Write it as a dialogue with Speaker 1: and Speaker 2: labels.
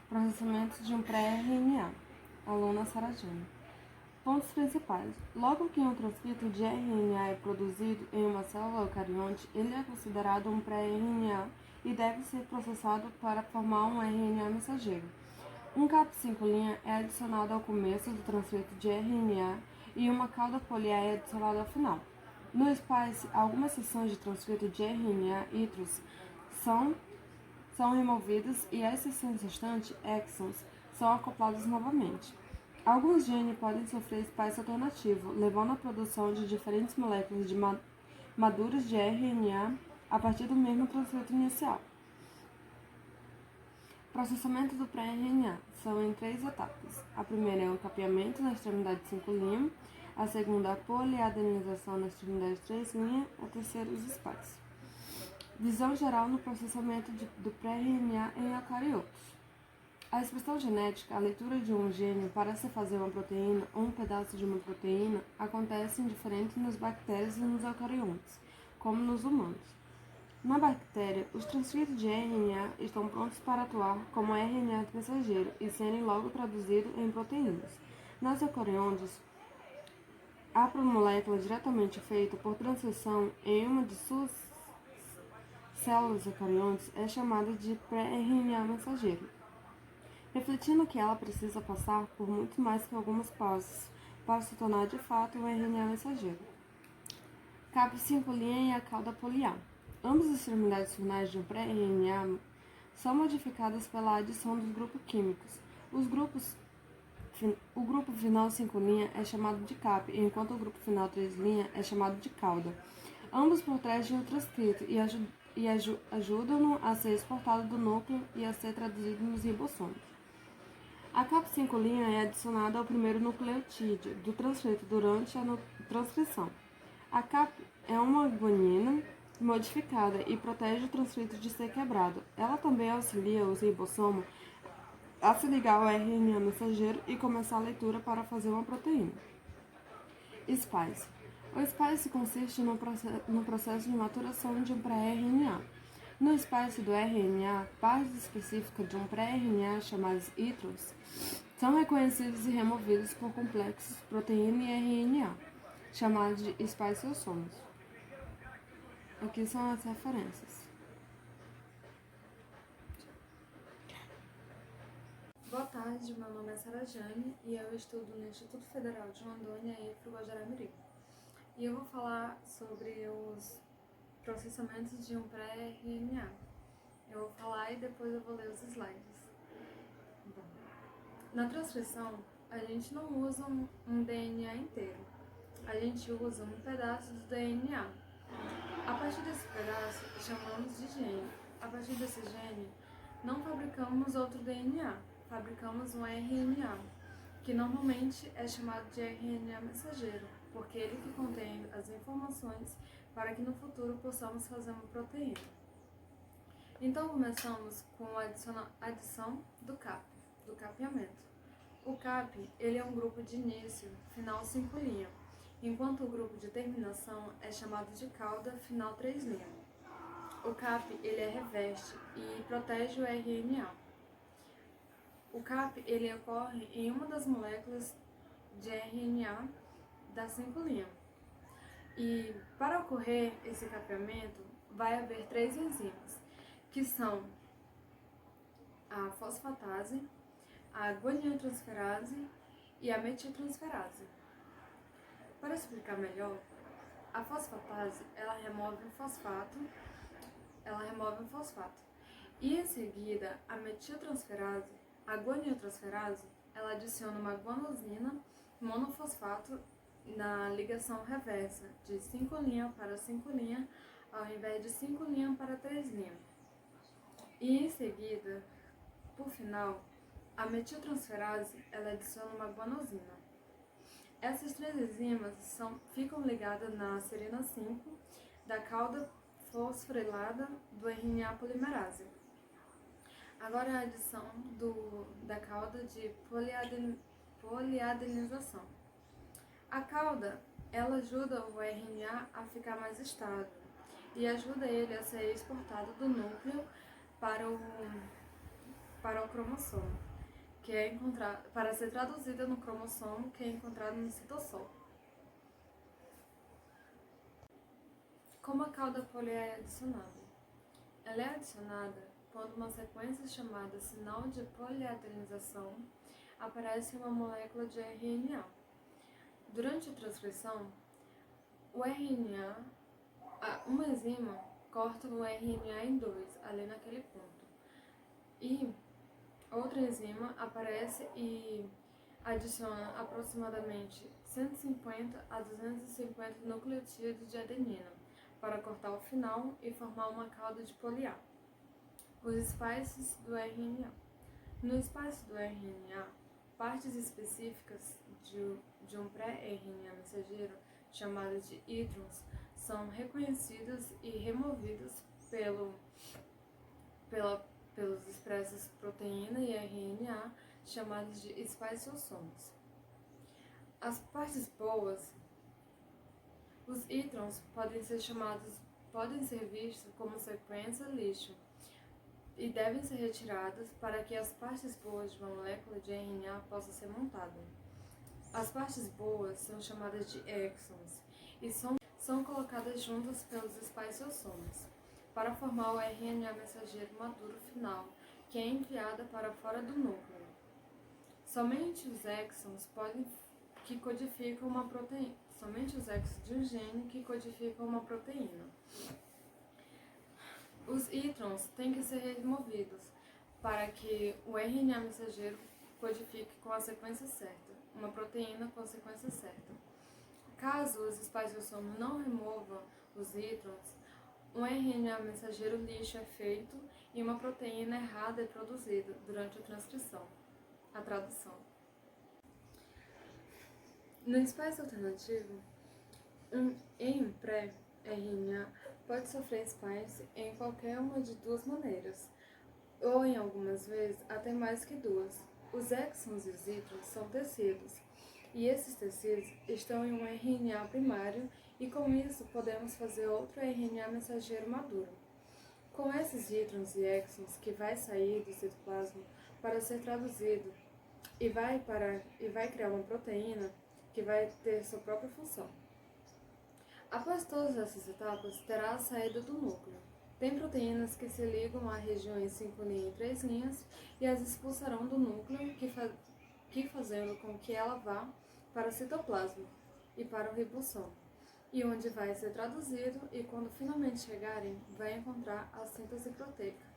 Speaker 1: Processamento de um pré-RNA. Aluna Sarajane. Pontos principais. Logo que um transcrito de RNA é produzido em uma célula eucarionte, ele é considerado um pré-RNA e deve ser processado para formar um RNA mensageiro. Um Cap5' é adicionado ao começo do transcrito de RNA e uma cauda poli é adicionada ao final. No SPICE, algumas seções de transcrito de RNA ITROS são removidas e as seções restantes, exons, são acoplados novamente. Alguns genes podem sofrer splice alternativo, levando à produção de diferentes moléculas de maduras de RNA a partir do mesmo transcrito inicial. Processamento do pré-RNA são em 3 etapas. A primeira é o capeamento na extremidade 5', a segunda a poliadeninização na extremidade 3', a terceira os splice. Visão geral no processamento do pré-RNA em eucariotos. A expressão genética, a leitura de um gene para se fazer uma proteína ou um pedaço de uma proteína, acontece indiferente nas bactérias e nos eucariontes, como nos humanos. Na bactéria, os transcritos de RNA estão prontos para atuar como RNA mensageiro e serem logo traduzidos em proteínas. Nas eucariontes, a molécula diretamente feita por transcrição em uma de suas células eucariontes é chamada de pré-RNA mensageiro, refletindo que ela precisa passar por muito mais que algumas passos para se tornar de fato um RNA mensageiro. Cap5' e a cauda poli A. Ambas as extremidades finais de um pré-RNA são modificadas pela adição dos grupos químicos. O grupo final 5' é chamado de cap, enquanto o grupo final 3' é chamado de cauda. Ambos protegem o transcrito e ajudam-no a ser exportado do núcleo e a ser traduzido nos ribossomos. A Cap5' é adicionada ao primeiro nucleotídeo do transcrito durante a transcrição. A cap é uma guanina modificada e protege o transcrito de ser quebrado. Ela também auxilia os ribossomos a se ligar ao RNA mensageiro e começar a leitura para fazer uma proteína. SPICE. O SPICE consiste no processo de maturação de um pré-RNA. No SPICE do RNA, partes específicas de um pré-RNA chamadas ITROS são reconhecidas e removidas por complexos proteína e RNA, chamados de spliceossomos. Aqui são as referências. Boa tarde, meu nome é Sarajane e eu estudo no Instituto Federal de Rondônia e Guajará-Mirim. E eu vou falar sobre os processamentos de um pré-RNA. Eu vou falar e depois eu vou ler os slides. Bom, na transcrição, a gente não usa um DNA inteiro. A gente usa um pedaço do DNA. A partir desse pedaço, chamamos de gene. A partir desse gene, não fabricamos outro DNA. Fabricamos um RNA, que normalmente é chamado de RNA mensageiro, porque ele que contém as informações para que no futuro possamos fazer uma proteína. Então começamos com a adição do cap, do capeamento. O cap, ele é um grupo de início, final 5', enquanto o grupo de terminação é chamado de cauda, final 3'. O cap, ele é reveste e protege o RNA. O cap, ele ocorre em uma das moléculas de RNA da 5'. E para ocorrer esse capeamento, vai haver 3 enzimas, que são a fosfatase, a guaninotransferase e a metiltransferase. Para explicar melhor, a fosfatase, ela remove um fosfato, e em seguida a metiltransferase, a guaninotransferase, ela adiciona uma guanosina monofosfato na ligação reversa de 5' para 5' ao invés de 5' para 3'. E em seguida, por final, a metiltransferase, ela adiciona uma guanosina. Essas 3 enzimas ficam ligadas na serina 5 da cauda fosforilada do RNA polimerase. Agora a adição da cauda de poliadenização. A cauda, ela ajuda o RNA a ficar mais estável e ajuda ele a ser exportado do núcleo para para o cromossomo, para ser traduzida no cromossomo que é encontrado no citosol. Como a cauda poli é adicionada? Ela é adicionada quando uma sequência chamada sinal de poliadenização aparece em uma molécula de RNA. Durante a transcrição, o RNA, uma enzima corta o RNA em dois, ali naquele ponto. E outra enzima aparece e adiciona aproximadamente 150 a 250 nucleotídeos de adenina para cortar o final e formar uma cauda de poliA. Os spikes do RNA. No spike do RNA, partes específicas de um pré-RNA mensageiro, chamadas de introns, são reconhecidas e removidas pelos expressos proteína e RNA, chamados de espaciossomas. As partes boas, os introns podem ser vistos como sequência lixo e devem ser retiradas para que as partes boas de uma molécula de RNA possam ser montadas. As partes boas são chamadas de exons e são colocadas juntas pelos espaciossomas para formar o RNA mensageiro maduro final, que é enviada para fora do núcleo. Somente os exons que codificam uma proteína. Somente os exons de um gene que codificam uma proteína. Os introns têm que ser removidos para que o RNA mensageiro codifique com a sequência certa, uma proteína com a sequência certa. Caso os espaciossomas não removam os introns, um RNA mensageiro lixo é feito e uma proteína errada é produzida durante a tradução. No espaço alternativo, em um pré-RNA pode sofrer splice em qualquer uma de duas maneiras, ou em algumas vezes até mais que duas. Os exons e os introns são tecidos, e esses tecidos estão em um RNA primário, e com isso podemos fazer outro RNA mensageiro maduro. Com esses introns e exons que vai sair do citoplasma para ser traduzido e vai criar uma proteína que vai ter sua própria função. Após todas essas etapas, terá a saída do núcleo. Tem proteínas que se ligam a regiões 5' e 3' e as expulsarão do núcleo, que fazendo com que ela vá para o citoplasma e para o ribossomo, e onde vai ser traduzido e quando finalmente chegarem, vai encontrar a síntese proteica.